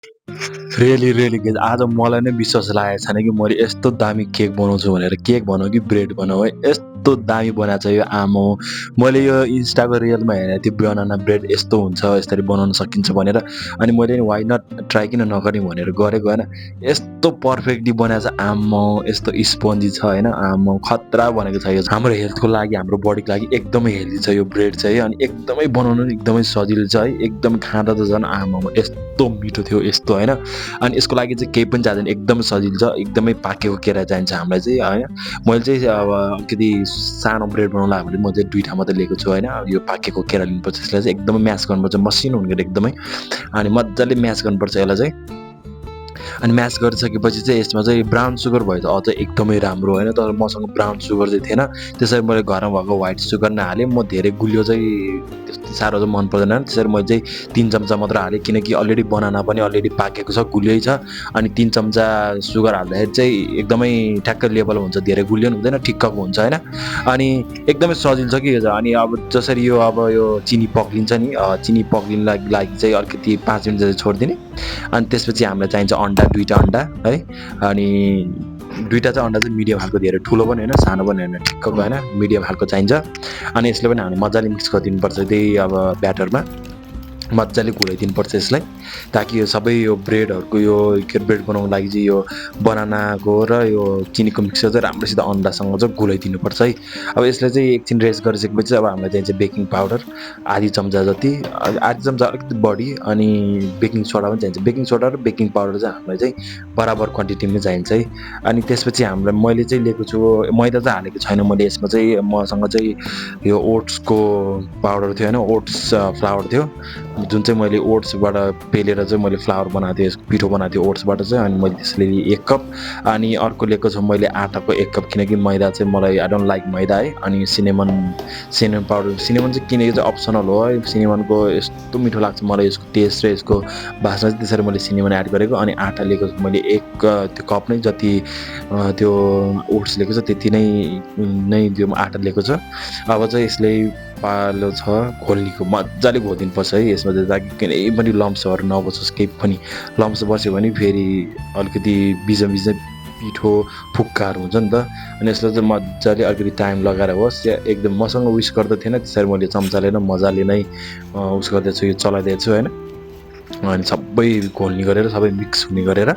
Really really guys आज मलाई नै विश्वास लागेको छैन कि मैले यस्तो दामी केक बनाउँछु भनेर। केक भनौँ कि ब्रेड भनौँ है, यस्तो दामी बनाएको छ यो आम्माहो! मैले यो इन्स्टाको रिलमा हेरेको थिएँ बनाना ब्रेड यस्तो हुन्छ, यसरी बनाउन सकिन्छ भनेर। अनि मैले नि व्हाइ नट ट्राई किन नगर्ने भनेर गरेको होइन। यस्तो पर्फेक्टली बनाएको छ आम्माहो! यस्तो स्पन्जी छ होइन, आम्माहो खतरा बनेको छ यो। हाम्रो हेल्थको लागि, हाम्रो बडीको लागि एकदमै हेल्दी छ यो ब्रेड चाहिँ है। अनि एकदमै बनाउनु पनि एकदमै सजिलो छ है। एकदम खाँदा त झन् आम्माहो यस्तो मिठो थियो यस्तो होइन। अनि यसको लागि चाहिँ केही पनि चाहिँदैन, एकदमै सजिलो छ। एकदमै पाकेको केरा चाहिन्छ हामीलाई चाहिँ होइन। मैले चाहिँ अब अलिकति सानो ब्रेड बनाउनु लाग्यो भने म चाहिँ 2 टा मात्रै लिएको छु होइन। यो पाकेको केरा लिनुपर्छ, यसलाई चाहिँ एकदमै म्यास गर्नुपर्छ, मसिनो हुनु गयो एकदमै। अनि मजाले म्यास गर्नुपर्छ यसलाई चाहिँ। अनि म्यास गरिसकेपछि चाहिँ यसमा चाहिँ ब्राउन सुगर भयो त अझ एकदमै राम्रो होइन। तर मसँग ब्राउन सुगर चाहिँ थिएन, त्यसरी मैले घरमा भएको व्हाइट सुगर नै हालेँ। म धेरै गुलियो चाहिँ त्यति साह्रो चाहिँ मन पर्दैन, त्यसरी मैले चाहिँ 3 चम्चा मात्र हालेँ, किनकि अलरेडी बनाना पनि अलरेडी पाकेको छ, गुलियै छ। अनि 3 चम्चा सुगर हाल्दाखेरि चाहिँ एकदमै ठ्याक्कै लेभल हुन्छ, धेरै गुलियो पनि हुँदैन, ठिक्कको हुन्छ होइन। अनि एकदमै सजिलो छ कि यो चाहिँ। अनि अब जसरी यो अब यो चिनी पग्लिन्छ नि, चिनी पग्लिनको लागि चाहिँ अलिकति 5 मिनट जति छोडिदिने। अनि त्यसपछि हामीलाई चाहिन्छ अन्डा, 2 टा अन्डा है। अनि 2 टा चाहिँ अन्डा चाहिँ मिडियम खालको, धेरै ठुलो पनि होइन, सानो पनि होइन, ठिक्कको होइन, मिडियम खालको चाहिन्छ। अनि यसले पनि हामीले मजाले मिक्स गरिदिनुपर्छ त्यही अब ब्याटरमा। मजाले घुलाइदिनुपर्छ यसलाई, ताकि यो सबै यो ब्रेडहरूको यो ब्रेड बनाउनको लागि चाहिँ यो बनानाको र यो चिनीको मिक्सचर चाहिँ राम्रोसित अन्डासँग चाहिँ घुलाइदिनुपर्छ है। अब यसलाई चाहिँ एकछिन रेस्ट गरिसकेपछि अब हामीलाई चाहिन्छ बेकिङ पाउडर आधी चम्चा जति, आधी चम्चा अलिकति बढी। अनि बेकिङ सोडा पनि चाहिन्छ। बेकिङ सोडा र बेकिङ पाउडर चाहिँ हामीलाई चाहिँ बराबर क्वान्टिटीमा चाहिन्छ है। अनि त्यसपछि हामीलाई मैले चाहिँ लिएको छु, मैदा चाहिँ हालेको छैन मैले यसमा चाहिँ। मसँग चाहिँ यो ओट्सको पाउडर थियो होइन, ओट्स फ्लावर थियो, जुन चाहिँ मैले ओट्सबाट पेलेर चाहिँ मैले फ्लावर बनाएको थिएँ, पिठो बनाएको थिएँ ओट्सबाट चाहिँ। अनि मैले त्यसले 1 कप। अनि अर्को लिएको छु मैले आटाको 1 कप, किनकि मैदा चाहिँ मलाई आई डोन्ट लाइक मैदा है। अनि सिनेमन पाउडर, सिनेमन चाहिँ किनेको चाहिँ अप्सनल हो है। सिनेमनको यस्तो मिठो लाग्छ मलाई, यसको टेस्ट र यसको बास्ना चाहिँ, त्यसरी मैले सिनेमन एड गरेको। अनि आटा लिएको छु मैले 1 त्यो कप नै जति त्यो ओट्स लिएको छ त्यति नै त्यो आटा लिएको छ। अब चाहिँ यसले पालो छ घोल्नीको, मजाले घोलिदिनुपर्छ है यसमा चाहिँ, ताकि कुनै पनि लम्प्सहरू नबसोस्। केही पनि लम्प्स बस्यो भने फेरि अलिकति बिचमा पिठो फुक्काहरू हुन्छ नि त। अनि यसलाई चाहिँ मजाले अलिकति टाइम लगाएर होस्, या एकदम मसँग उस गर्दा थिएन, त्यसरी मैले चम्चाले नै मजाले नै उस गर्दैछु, यो चलाइदिएको छु होइन। अनि सबै घोल्नी गरेर, सबै मिक्स हुने गरेर।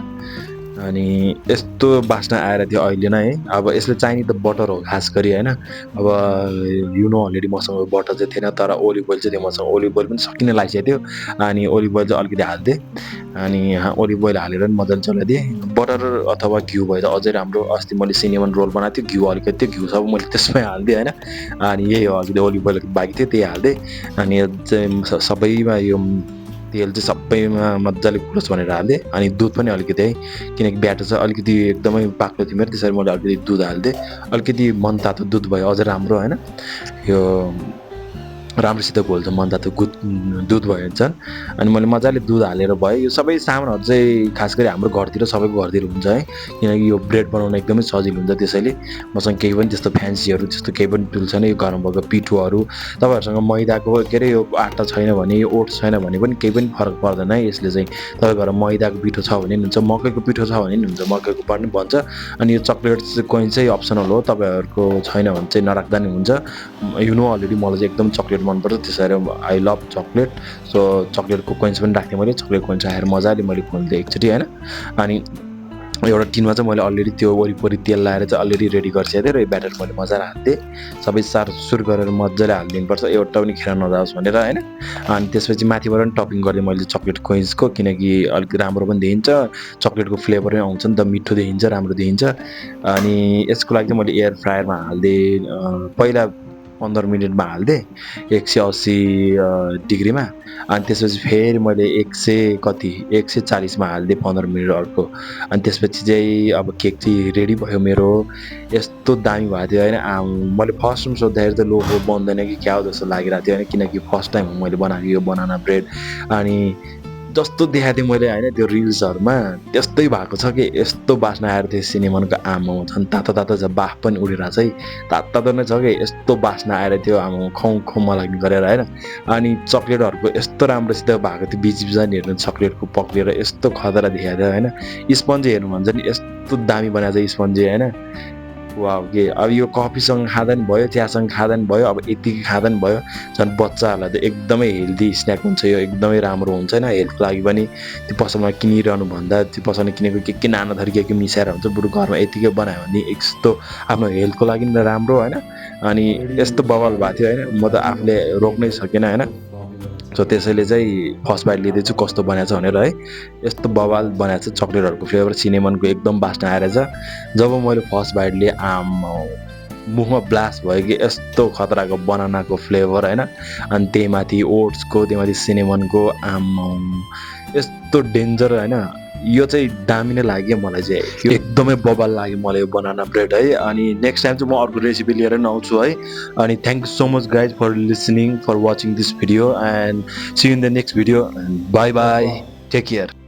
अनि यस्तो बास्ना आएर थियो अहिले नै है। अब यसले चाहिने त बटर हो खास गरी होइन। अब अलरेडी मसँग बटर चाहिँ थिएन, तर ओलिभ ओइल चाहिँ थियो मसँग। ओलिभ ओइल पनि सकिन लागिसकेको थियो। अनि ओलिभ ओइल चाहिँ अलिकति हालिदिएँ। अनि ओलिभ ओइल हालेर पनि मजाले चलाइदिएँ। बटर अथवा घिउ भयो त अझै राम्रो। अस्ति मैले सिनेमन रोल बनाएको थिएँ, घिउ अलिकति थियो, घिउ सब मैले त्यसमै हालिदिएँ होइन। अनि यही हो, अलिकति ओलिभ ओइल बाँकी थियो त्यही हालिदिएँ। अनि यो चाहिँ सबैमा यो तेल चाहिँ सबैमा मजाले खुलोस् भनेर हालिदिएँ। अनि दुध पनि अलिकति है, किनकि ब्याटर चाहिँ अलिकति एकदमै बाक्लो थियो मेरो, त्यसरी मैले अलिकति दुध हालिदिएँ। अलिकति मनतातो दुध भयो अझै राम्रो होइन। यो राम्रोसित घोल्छ मनतातो दुध भयो भने चाहिँ। अनि मैले मजाले दुध हालेर भयो। यो सबै सामानहरू चाहिँ खास गरी हाम्रो घरतिर, सबैको घरतिर हुन्छ है, किनकि यो ब्रेड बनाउन एकदमै सजिलो हुन्छ। त्यसैले मसँग केही पनि त्यस्तो फ्यान्सीहरू त्यस्तो केही पनि टुल छैन। यो घरमा भएको पिठोहरू, तपाईँहरूसँग मैदाको के अरे यो आटा छैन भने, यो ओट्स छैन भने पनि केही पनि फरक पर्दैन है यसले चाहिँ। तपाईँको घरमा मैदाको पिठो छ भने पनि हुन्छ, मकैको पिठो छ भने पनि हुन्छ, मकैको पनि भन्छ। अनि यो चक्लेट कोइन चाहिँ अप्सनल हो, तपाईँहरूको छैन भने चाहिँ नराख्दा नि हुन्छ। अलरेडी मलाई चाहिँ एकदम चक्लेट मनपर्छ, त्यसरी आई लभ चक्लेट। सो चक्लेटको कोइन्स पनि राख्थेँ मैले, चक्लेट कोइन्स राखेर मजाले मैले खोलिदिएँ एकचोटि होइन। अनि एउटा टिनमा चाहिँ मैले अलरेडी त्यो वरिपरि तेल लगाएर चाहिँ अलरेडी रेडी गरिसकेको थिएँ र यो ब्याटर मैले मजाले हालिदिएँ। सबै सुर गरेर मजाले हालिदिनुपर्छ, एउटा पनि खेर नजाओस् भनेर होइन। अनि त्यसपछि माथिबाट पनि टपिङ गरिदिएँ मैले चक्लेट कोइन्सको, किनकि अलिक राम्रो पनि देखिन्छ, चक्लेटको फ्लेभर पनि आउँछ नि त, मिठो देखिन्छ, राम्रो देखिन्छ। अनि यसको लागि चाहिँ मैले एयर फ्रायरमा हालिदिएँ। पहिला 15 मिनटमा हालिदिएँ 180 डिग्रीमा। अनि त्यसपछि फेरि मैले 140मा हालिदिएँ 15 मिनट अर्को। अनि त्यसपछि चाहिँ अब केक चाहिँ रेडी भयो मेरो। यस्तो दामी भएको थियो होइन। मैले फर्स्ट टाइम सोद्धाखेरि चाहिँ लोगो बन्दैन कि क्या हो जस्तो लागिरहेको थियो होइन, किनकि फर्स्ट टाइम मैले बनाएको यो बनाना ब्रेड। अनि जस्तो देखाएको थिएँ मैले होइन त्यो रिल्सहरूमा त्यस्तै भएको छ कि यस्तो बास्ना आएर थियो सिनेमनको आमामा झन् तातो तातो छ बाफ पनि उडिरहेको छ है तातो तातो नै छ कि यस्तो बास्ना आएर थियो आमामा खुम खुम लाग्ने गरेर होइन अनि चक्लेटहरूको यस्तो राम्रोसित भएको थियो बिच बिचमा नि हेर्नु चक्लेटको पक्रिएर यस्तो खतरा देखाएको थियो होइन स्पन्ज हेर्नु भन्छ नि यस्तो दामी बनाएको छ स्पन्ज होइन वाउ के अब यो कफीसँग खाँदा नि भयो चियासँग खाँदा नि भयो अब यतिकै खाँदा नि भयो झन् बच्चाहरूलाई त एकदमै हेल्दी स्न्याक हुन्छ यो एकदमै राम्रो हुन्छ होइन हेल्थको लागि पनि त्यो पसलमा किनिरहनु भन्दा त्यो पसलमा किनेको के नाना थरी के मिसाएर हुन्छ बरु घरमा यतिकै बनायो भने यस्तो आफ्नो हेल्थको लागि नि राम्रो होइन अनि यस्तो बवाल भएको थियो होइन म त आफूले रोक्नै सकिनँ होइन सो त्यसैले चाहिँ फर्स्ट बाइट लिँदैछु कस्तो बनाएको छ भनेर है यस्तो बवाल बनाएको छ चक्लेटहरूको फ्लेभर सिनेमनको एकदम बास्ना आएर छ जब मैले फर्स्ट बाइट लिएँ मुखमा ब्लास्ट भयो कि यस्तो खतराको बनानाको फ्लेभर होइन अनि त्यही माथि ओट्सको त्यही माथि सिनेमनको यस्तो डेन्जर होइन यो चाहिँ दामी नै लाग्यो मलाई चाहिँ एकदमै बवाल लाग्यो मलाई यो बनाना ब्रेड है अनि नेक्स्ट टाइम चाहिँ म अर्को रेसिपी लिएर नै आउँछु है अनि thank you so much guys for listening for watching this video and see in the next video bye bye take care